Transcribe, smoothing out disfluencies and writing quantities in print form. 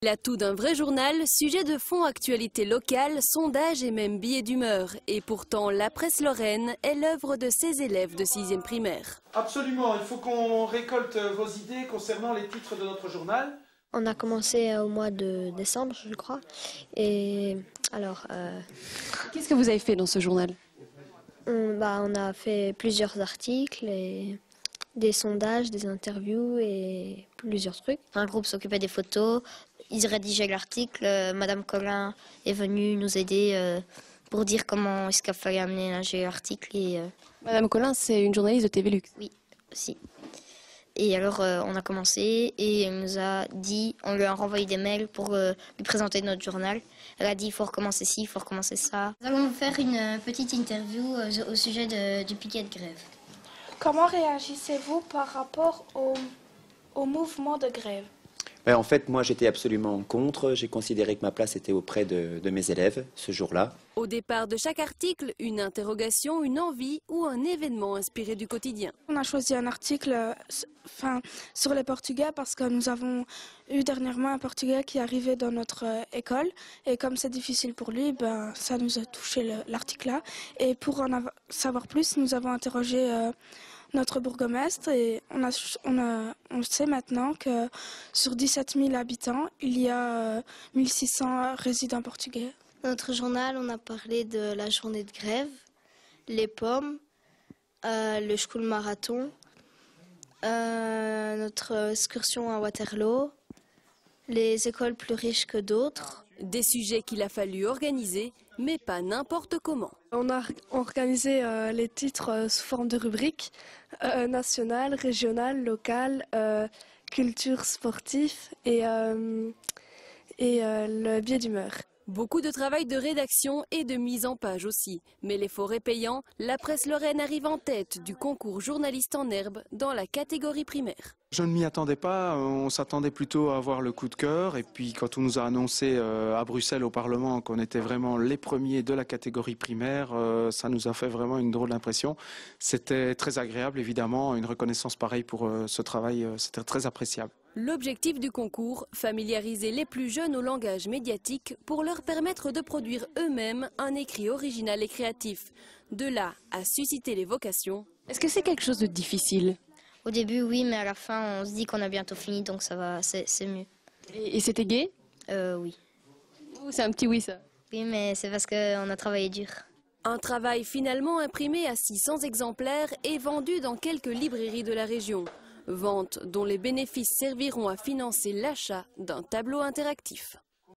L'atout d'un vrai journal, sujet de fond, actualité locale, sondage et même billets d'humeur. Et pourtant, la presse lorraine est l'œuvre de ses élèves de 6e primaire. Absolument, il faut qu'on récolte vos idées concernant les titres de notre journal. On a commencé au mois de décembre, je crois. Et alors... Qu'est-ce que vous avez fait dans ce journal? On a fait plusieurs articles et des sondages, des interviews et plusieurs trucs. Un groupe s'occupait des photos, ils rédigeaient l'article. Madame Collin est venue nous aider pour dire comment est-ce qu'il fallait aménager l'article. Madame Collin, c'est une journaliste de TV Lux. Oui, aussi. Et alors on a commencé et elle nous a dit, on lui a renvoyé des mails pour lui présenter notre journal. Elle a dit il faut recommencer ci, il faut recommencer ça. Nous allons faire une petite interview au sujet du piquet de grève. Comment réagissez-vous par rapport au mouvement de grève? En fait, moi, j'étais absolument contre. J'ai considéré que ma place était auprès de mes élèves ce jour-là. Au départ de chaque article, une interrogation, une envie ou un événement inspiré du quotidien. On a choisi un article sur les Portugais parce que nous avons eu dernièrement un Portugais qui arrivait dans notre école. Et comme c'est difficile pour lui, ça nous a touché l'article-là. Et pour en savoir plus, nous avons interrogé notre bourgmestre et on sait maintenant que sur 17 000 habitants, il y a 1600 résidents portugais. Dans notre journal, on a parlé de la journée de grève, les pommes, le school marathon, notre excursion à Waterloo, les écoles plus riches que d'autres. Des sujets qu'il a fallu organiser, mais pas n'importe comment. On a organisé les titres sous forme de rubriques nationales, régionales, locales, culture sportive et le biais d'humeur. Beaucoup de travail de rédaction et de mise en page aussi. Mais l'effort est payant, la presse lorraine arrive en tête du concours journaliste en herbe dans la catégorie primaire. Je ne m'y attendais pas, on s'attendait plutôt à avoir le coup de cœur. Et puis quand on nous a annoncé à Bruxelles au Parlement qu'on était vraiment les premiers de la catégorie primaire, ça nous a fait vraiment une drôle d'impression. C'était très agréable évidemment, une reconnaissance pareille pour ce travail, c'était très appréciable. L'objectif du concours, familiariser les plus jeunes au langage médiatique pour leur permettre de produire eux-mêmes un écrit original et créatif. De là à susciter les vocations. Est-ce que c'est quelque chose de difficile? Au début, oui, mais à la fin, on se dit qu'on a bientôt fini, donc ça va, c'est mieux. Et c'était gai? Oui. C'est un petit oui, ça. Oui, mais c'est parce qu'on a travaillé dur. Un travail finalement imprimé à 600 exemplaires et vendu dans quelques librairies de la région. Vente dont les bénéfices serviront à financer l'achat d'un tableau interactif.